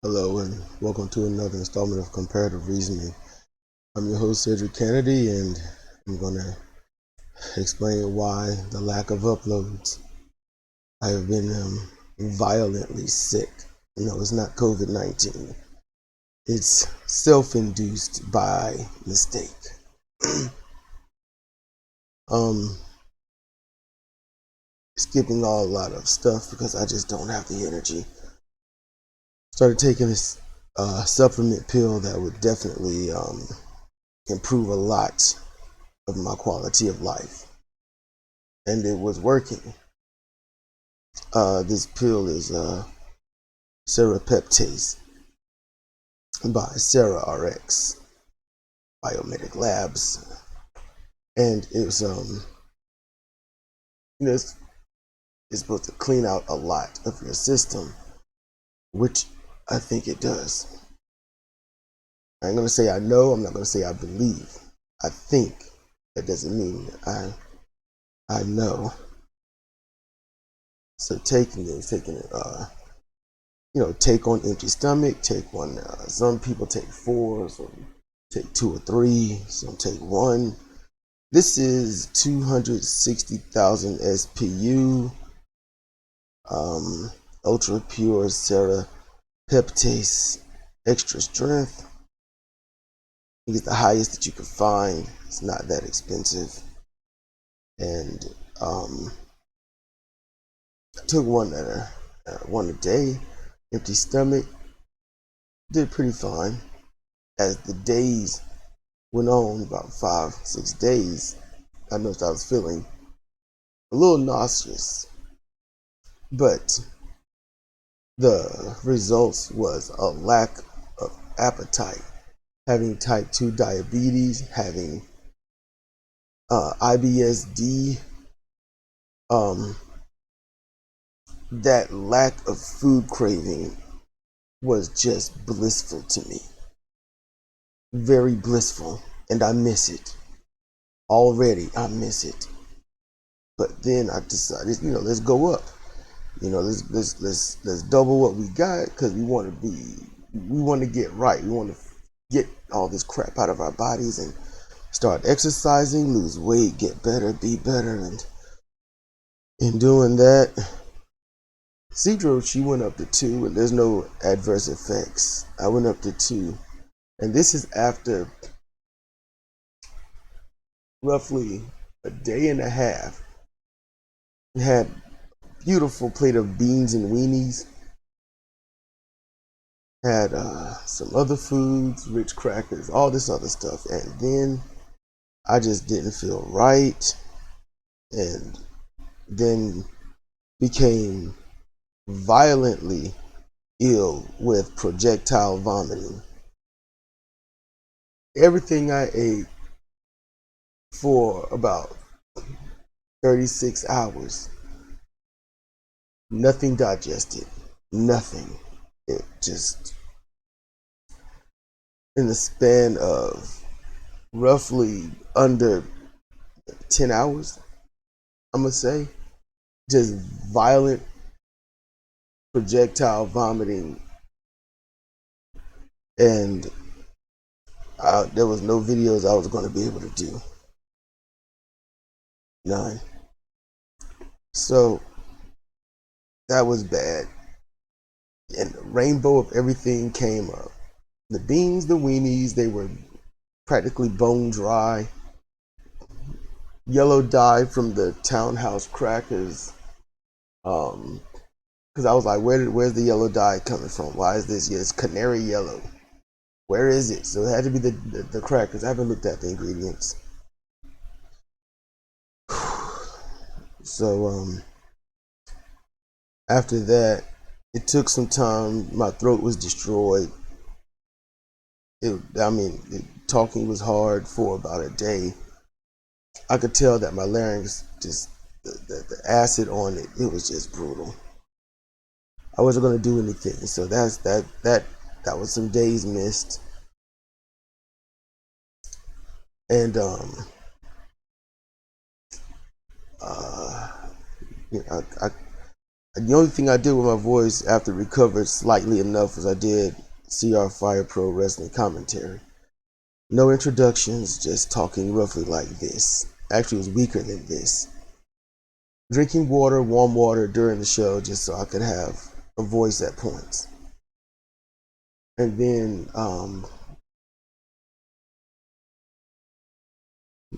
Hello and welcome to another installment of Comparative Reasoning. I'm your host, Sidra Kennedy, and I'm going to explain why the lack of uploads. I have been violently sick. No, it's not COVID-19. It's self-induced by mistake. Skipping a lot of stuff because I just don't have the energy. Started taking this supplement pill that would definitely improve a lot of my quality of life, and it was working. This pill is serapeptase by Sarah RX Biomedic Labs, and it's it's supposed to clean out a lot of your system, which I think it does. I ain't gonna say I know. I'm not gonna say I believe. I think. That doesn't mean I know. So taking it, take on empty stomach, take one. Some people take 4, some take 2 or 3, some take 1. This is 260,000 SPU, ultra pure serapeptase, extra strength. I think it's the highest that you can find. It's not that expensive, and I took one a day, empty stomach. Did pretty fine. As the days went on, about 5-6 days, I noticed I was feeling a little nauseous, but the results was a lack of appetite. Having type 2 diabetes, having IBSD, that lack of food craving was just blissful to me. Very blissful, and I miss it. Already, I miss it. But then I decided, let's go up. Let's double what we got, because we want to get right. We want to get all this crap out of our bodies and start exercising, lose weight, get better, be better, and in doing that, Sidra, she went up to 2, and there's no adverse effects. I went up to 2, and this is after roughly a day and a half. We had a beautiful plate of beans and weenies. Had some other foods, rich crackers, all this other stuff, and then I just didn't feel right, and then became violently ill with projectile vomiting. Everything I ate for about 36 hours, nothing digested, nothing. It just, in the span of roughly under 10 hours, I'm gonna say, just violent projectile vomiting, and there was no videos I was going to be able to do. None. So that was bad, and the rainbow of everything came up. The beans, the weenies, they were practically bone dry. Yellow dye from the townhouse crackers, because I was like, where's the yellow dye coming from? Why is this? Yeah, it's canary yellow. Where is it? So it had to be the crackers. I haven't looked at the ingredients. So after that, it took some time. My throat was destroyed. Talking was hard for about a day. I could tell that my larynx, just the acid on it, it was just brutal. I wasn't gonna do anything, so that was some days missed. And The only thing I did with my voice after recovered slightly enough was I did CR Fire Pro Wrestling commentary. No introductions, just talking roughly like this. Actually, it was weaker than this. Drinking water, warm water during the show just so I could have a voice at points. And then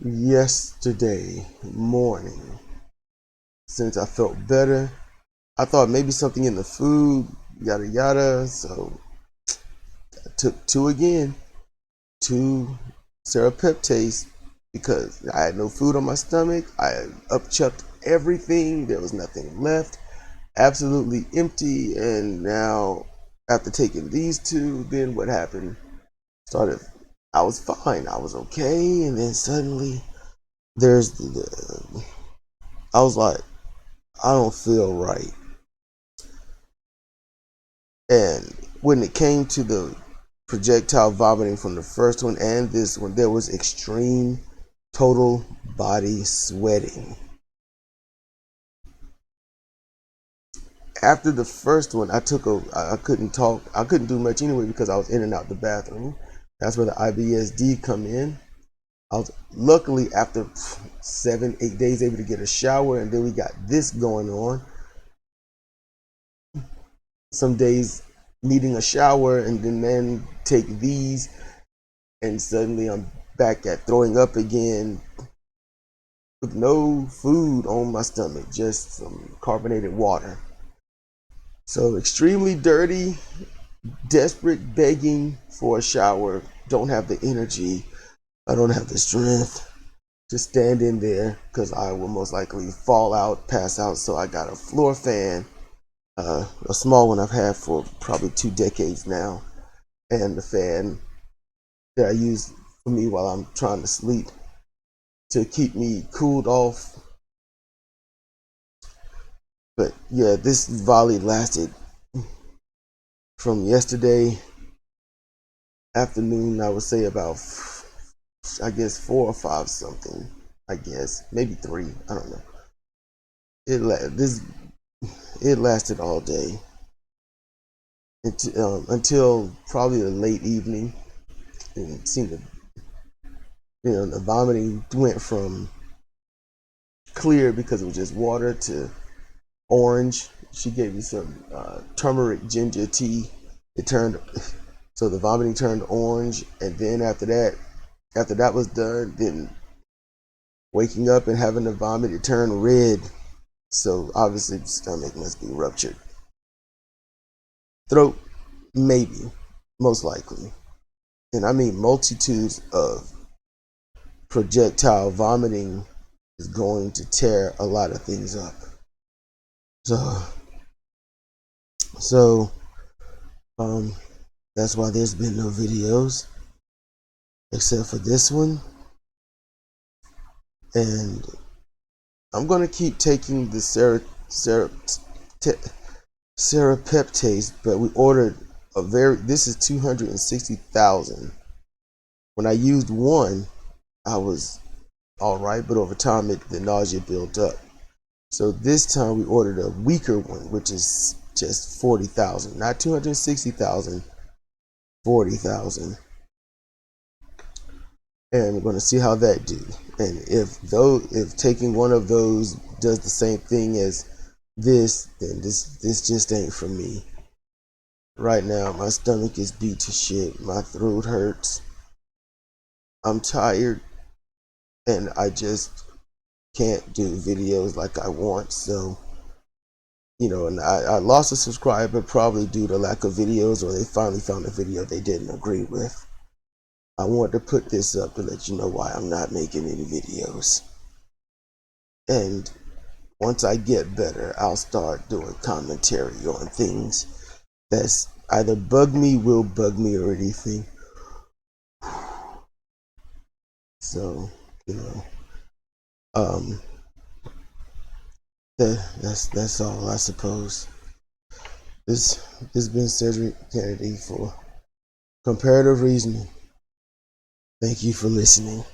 yesterday morning, since I felt better, I thought maybe something in the food, yada yada. So I took two serapeptase, because I had no food on my stomach. I had upchucked everything. There was nothing left. Absolutely empty. And now, after taking these two, then what happened? I was fine. I was okay. And then suddenly, I was like, I don't feel right. And when it came to the projectile vomiting from the first one and this one, there was extreme total body sweating. After the first one, I couldn't talk. I couldn't do much anyway because I was in and out the bathroom. That's where the IBSD come in. I was luckily after 7-8 days able to get a shower, and then we got this going on. Some days needing a shower and then take these, and suddenly I'm back at throwing up again with no food on my stomach, just some carbonated water. So extremely dirty, desperate, begging for a shower. Don't have the energy. I don't have the strength to stand in there because I will most likely fall out, pass out. So I got a floor fan, a small one I've had for probably 2 decades now, and the fan that I use for me while I'm trying to sleep to keep me cooled off. But yeah, this volley lasted from yesterday afternoon, I would say about, I guess 4 or 5 something, I guess maybe 3, I don't know. It lasted all day until probably the late evening. And it seemed to, the vomiting went from clear because it was just water to orange. She gave me some turmeric ginger tea. So the vomiting turned orange, and then after that was done, then waking up and having to vomit, it turned red. So obviously the stomach must be ruptured. Throat, maybe, most likely. And I mean, multitudes of projectile vomiting is going to tear a lot of things up. So that's why there's been no videos except for this one. And I'm gonna keep taking the serapeptase, but we ordered this is 260,000. When I used one, I was all right, but over time the nausea built up. So this time we ordered a weaker one, which is just 40,000, not 260,000, 40,000. And we're going to see how that do. And if taking one of those does the same thing as this, then this just ain't for me. Right now, my stomach is beat to shit. My throat hurts. I'm tired, and I just can't do videos like I want. So, and I lost a subscriber probably due to lack of videos, or they finally found a video they didn't agree with. I want to put this up to let you know why I'm not making any videos. And once I get better, I'll start doing commentary on things that's either will bug me or anything. So, that's all, I suppose. This has been Cedric Kennedy for Comparative Reasoning. Thank you for listening.